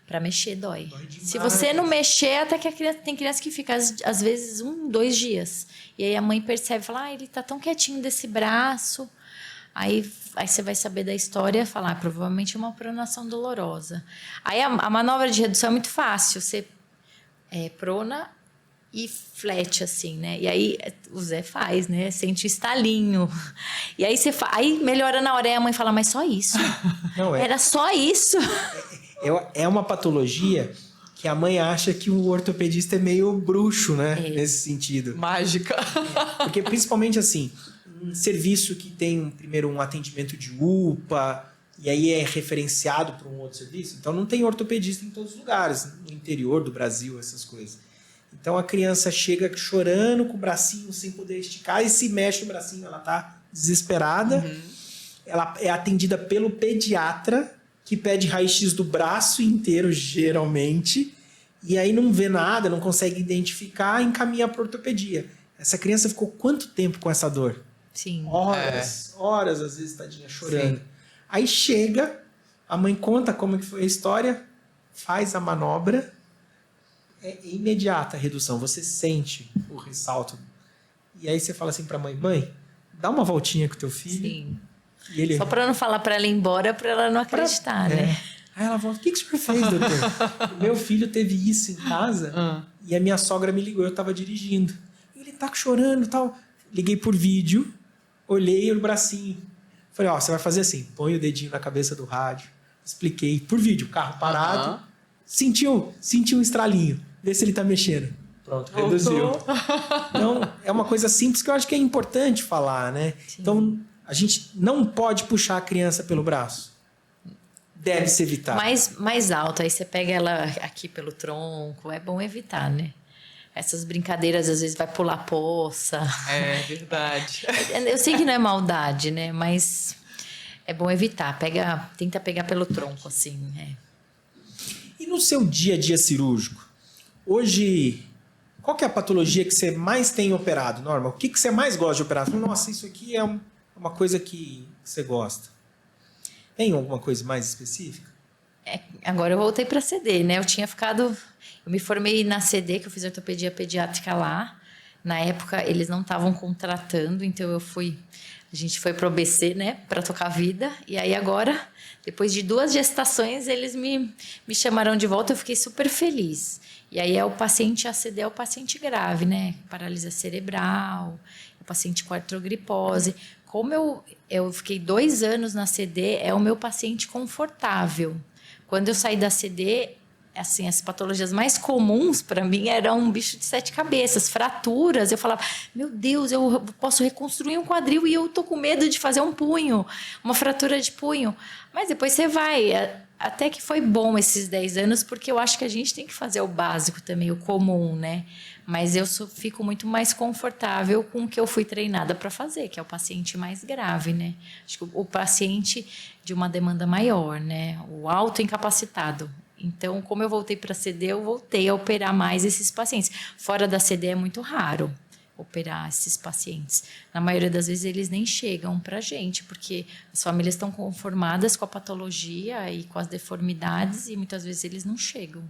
Para mexer, dói. Dói demais. Se você não mexer, até que a criança... Tem criança que fica, às vezes, 2 dias. E aí a mãe percebe, fala, ele tá tão quietinho desse braço... Aí você vai saber da história e falar, provavelmente é uma pronação dolorosa. Aí a manobra de redução é muito fácil. Você prona e flat, assim, né? E aí o Zé faz, né? Sente o estalinho. E aí aí melhora na hora. E a mãe fala, mas só isso? Não é. Era só isso? É uma patologia que a mãe acha que o ortopedista é meio bruxo, né? Nesse sentido. Mágica. Porque principalmente assim... Um serviço que tem primeiro um atendimento de UPA e aí é referenciado para um outro serviço. Então não tem ortopedista em todos os lugares, no interior do Brasil, essas coisas. Então a criança chega chorando com o bracinho sem poder esticar e se mexe o bracinho, ela está desesperada. Uhum. Ela é atendida pelo pediatra, que pede raio-x do braço inteiro, geralmente, e aí não vê nada, não consegue identificar, encaminha para ortopedia. Essa criança ficou quanto tempo com essa dor? Sim. Horas, às vezes, tadinha, chorando. Sim. Aí chega, a mãe conta como que foi a história, faz a manobra, é imediata a redução, você sente o ressalto. E aí você fala assim pra mãe, dá uma voltinha com o teu filho. Sim. E ele... Só pra não falar pra ela ir embora, pra ela não acreditar, né? Aí ela volta, o que o senhor fez, doutor? O meu filho teve isso em casa e a minha sogra me ligou, eu tava dirigindo. Ele tá chorando e tal. Liguei por vídeo, olhei o bracinho. Falei, você vai fazer assim, põe o dedinho na cabeça do rádio. Expliquei por vídeo, carro parado. Sentiu um estralinho. Vê se ele tá mexendo. Pronto, reduziu. Então, é uma coisa simples que eu acho que é importante falar, né? Sim. Então, a gente não pode puxar a criança pelo braço. Deve-se evitar. Mais alto, aí você pega ela aqui pelo tronco, é bom evitar, né? Essas brincadeiras, às vezes, vai pular poça. É verdade. Eu sei que não é maldade, né? Mas é bom evitar. Tenta pegar pelo tronco, assim. E no seu dia a dia cirúrgico? Hoje, qual que é a patologia que você mais tem operado, Norma? O que você mais gosta de operar? Nossa, isso aqui é uma coisa que você gosta. Tem alguma coisa mais específica? Agora eu voltei para CD, né? Eu me formei na CD, que eu fiz ortopedia pediátrica lá. Na época, eles não estavam contratando, então a gente foi pro ABC, né? Para tocar a vida. E aí agora, depois de 2 gestações, eles me chamaram de volta, eu fiquei super feliz. E aí o paciente ACD é o paciente grave, né? Paralisia cerebral, o paciente com artrogripose. Como eu fiquei 2 anos na CD, é o meu paciente confortável. Quando eu saí da CD, assim, as patologias mais comuns para mim eram um bicho de 7 cabeças, fraturas. Eu falava, meu Deus, eu posso reconstruir um quadril e eu tô com medo de fazer um punho, uma fratura de punho. Mas depois você vai. Até que foi bom esses 10 anos, porque eu acho que a gente tem que fazer o básico também, o comum, né? Mas eu fico muito mais confortável com o que eu fui treinada para fazer, que é o paciente mais grave, né? Acho que o paciente de uma demanda maior, né? O autoincapacitado. Então, como eu voltei para a CD, eu voltei a operar mais esses pacientes. Fora da CD é muito raro operar esses pacientes. Na maioria das vezes, eles nem chegam para a gente, porque as famílias estão conformadas com a patologia e com as deformidades e muitas vezes eles não chegam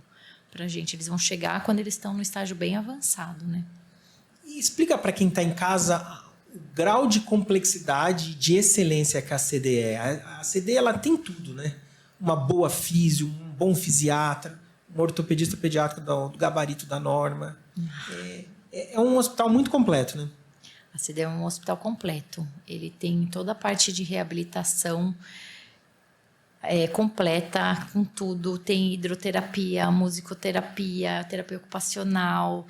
para a gente. Eles vão chegar quando eles estão no estágio bem avançado, né? E explica para quem está em casa o grau de complexidade, de excelência que a CD é. A CD ela tem tudo, né? Uma boa físio, um bom fisiatra, um ortopedista pediátrico do gabarito da norma. É um hospital muito completo, né? A CD é um hospital completo. Ele tem toda a parte de reabilitação completa, com tudo. Tem hidroterapia, musicoterapia, terapia ocupacional,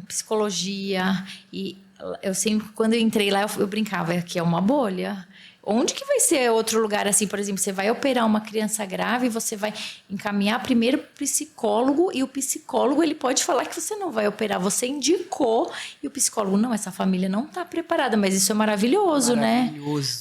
psicologia. E eu sempre, quando eu entrei lá, eu brincava que é uma bolha. Onde que vai ser outro lugar assim? Por exemplo, você vai operar uma criança grave, você vai encaminhar primeiro para o psicólogo e o psicólogo ele pode falar que você não vai operar. Você indicou e o psicólogo, não, essa família não está preparada. Mas isso é maravilhoso, né?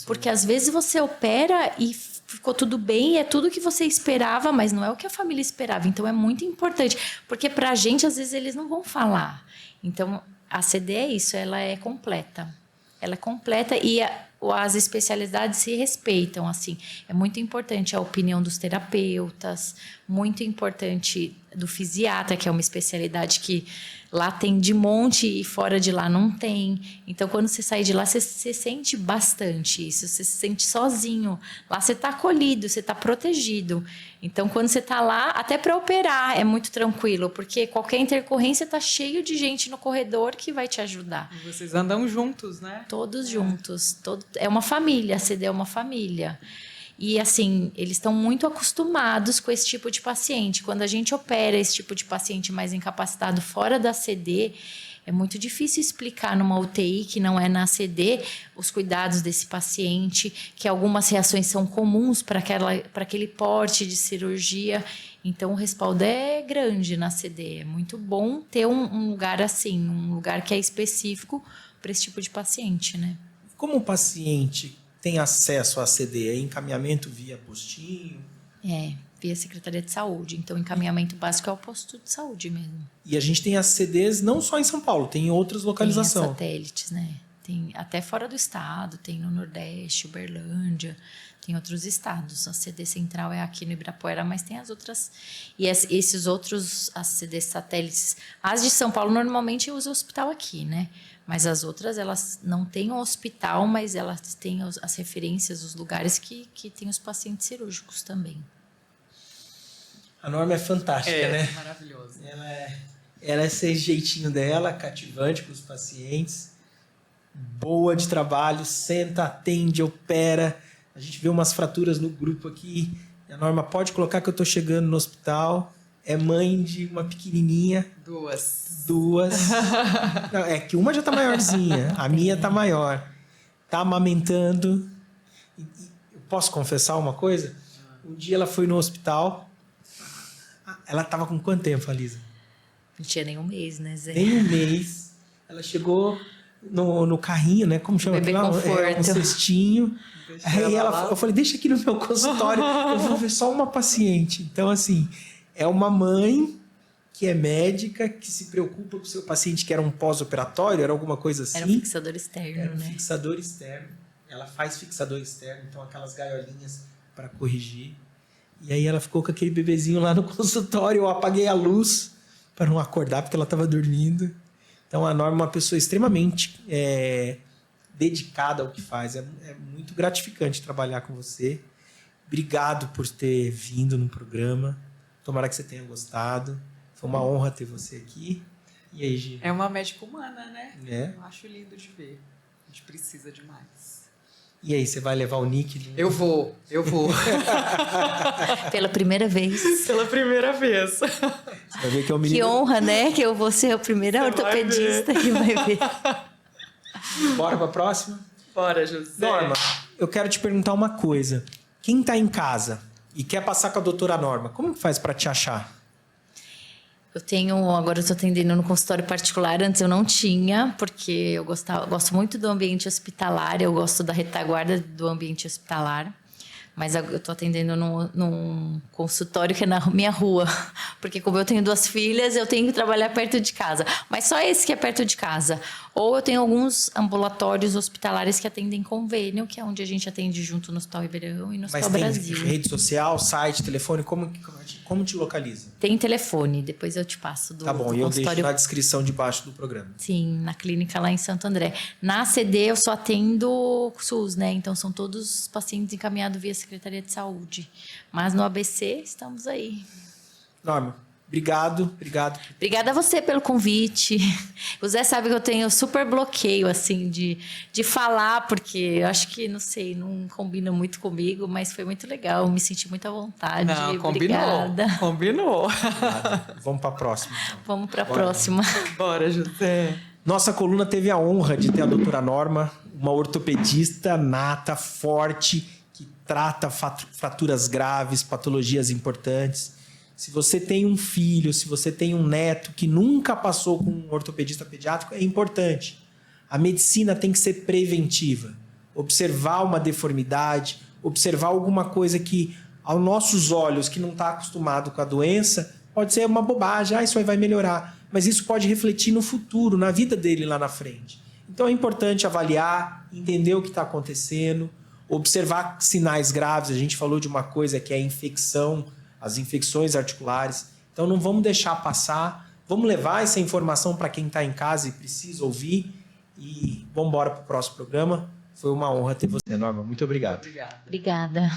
Porque às vezes você opera e ficou tudo bem, é tudo que você esperava, mas não é o que a família esperava. Então, é muito importante. Porque para a gente, às vezes, eles não vão falar. Então, a CD é isso, ela é completa. Ela é completa e as especialidades se respeitam, assim. É muito importante a opinião dos terapeutas, muito importante do fisiatra, que é uma especialidade que lá tem de monte e fora de lá não tem. Então, quando você sai de lá, você sente bastante isso. Você se sente sozinho. Lá você está acolhido, você está protegido. Então, quando você está lá, até para operar é muito tranquilo, porque qualquer intercorrência está cheio de gente no corredor que vai te ajudar. E vocês andam juntos, né? Todos juntos. É uma família, a CD é uma família. E, assim, eles estão muito acostumados com esse tipo de paciente. Quando a gente opera esse tipo de paciente mais incapacitado fora da CD, é muito difícil explicar numa UTI que não é na CD os cuidados desse paciente, que algumas reações são comuns para aquele porte de cirurgia. Então, o respaldo é grande na CD. É muito bom ter um lugar assim, um lugar que é específico para esse tipo de paciente, né? Como o paciente tem acesso à CD? É encaminhamento via postinho? Via Secretaria de Saúde. Então, o encaminhamento básico é o posto de saúde mesmo. E a gente tem as CDs não só em São Paulo, tem em outras localizações. Tem satélites, né? Tem até fora do estado, tem no Nordeste, Uberlândia, tem outros estados. A CD central é aqui no Ibirapuera, mas tem as outras. E esses outros, as CDs satélites, as de São Paulo normalmente usam o hospital aqui, né? Mas as outras, elas não têm um hospital, mas elas têm as referências, os lugares que tem os pacientes cirúrgicos também. A Norma é fantástica, né? É maravilhosa. Ela é esse jeitinho dela, cativante para os pacientes, boa de trabalho, senta, atende, opera. A gente vê umas fraturas no grupo aqui. A Norma pode colocar que eu estou chegando no hospital. É mãe de uma pequenininha. Duas. Não, é que uma já está maiorzinha. A minha está maior. Está amamentando. Eu posso confessar uma coisa? Um dia ela foi no hospital. Ela estava com quanto tempo, Alisa? Não tinha nem um mês, né, Zé? Nem um mês. Ela chegou no carrinho, né? Como chama? Bebê aquilo? conforto. Um cestinho. Aí eu falei, deixa aqui no meu consultório. Eu vou ver só uma paciente. Então, assim, é uma mãe que é médica, que se preocupa com o seu paciente, que era um pós-operatório, era alguma coisa assim. Era um fixador externo, Era um né? fixador externo. Ela faz fixador externo, então aquelas gaiolinhas para corrigir. E aí ela ficou com aquele bebezinho lá no consultório. Eu apaguei a luz para não acordar, porque ela estava dormindo. Então a Norma é uma pessoa extremamente dedicada ao que faz. É muito gratificante trabalhar com você. Obrigado por ter vindo no programa. Tomara que você tenha gostado. Foi uma honra ter você aqui. E aí, Gi? É uma médica humana, né? É. Eu acho lindo de ver. A gente precisa demais. E aí, você vai levar o Nick? Eu vou. Pela primeira vez. Pela primeira vez. Você vai ver que é um Que menino... honra, né? Que eu vou ser a primeira ortopedista que vai ver. Bora pra próxima? Bora, José. Norma, eu quero te perguntar uma coisa. Quem tá em casa e quer passar com a doutora Norma, como que faz pra te achar? Agora eu estou atendendo no consultório particular, antes eu não tinha, porque eu gosto muito do ambiente hospitalar, eu gosto da retaguarda do ambiente hospitalar, mas eu estou atendendo num consultório que é na minha rua, porque como eu tenho 2 filhas, eu tenho que trabalhar perto de casa, mas só esse que é perto de casa. Ou eu tenho alguns ambulatórios hospitalares que atendem convênio, que é onde a gente atende junto no Hospital Ribeirão e no Hospital Brasil. Mas tem rede social, site, telefone, como te localiza? Tem telefone, depois eu te passo do Tá bom, do e eu consultório. deixo na descrição debaixo do programa. Sim, na clínica lá em Santo André. Na CD eu só atendo SUS, né? Então são todos pacientes encaminhados via Secretaria de Saúde. Mas no ABC estamos aí. Norma, obrigado. Obrigada a você pelo convite. O Zé sabe que eu tenho super bloqueio, assim, de falar, porque eu acho que, não sei, não combina muito comigo, mas foi muito legal, me senti muito à vontade. Não, Obrigada. Combinou. Vamos para a próxima. Então. Vamos para a próxima. Bora, José. Nossa coluna teve a honra de ter a doutora Norma, uma ortopedista nata, forte, que trata fraturas graves, patologias importantes. Se você tem um filho, se você tem um neto que nunca passou com um ortopedista pediátrico, é importante. A medicina tem que ser preventiva. Observar uma deformidade, observar alguma coisa que, aos nossos olhos, que não está acostumado com a doença, pode ser uma bobagem, isso aí vai melhorar. Mas isso pode refletir no futuro, na vida dele lá na frente. Então é importante avaliar, entender o que está acontecendo, observar sinais graves. A gente falou de uma coisa que é a infecção, as infecções articulares. Então não vamos deixar passar, vamos levar essa informação para quem está em casa e precisa ouvir e vamos embora para o próximo programa. Foi uma honra ter você, Norma. Muito obrigado. Obrigada.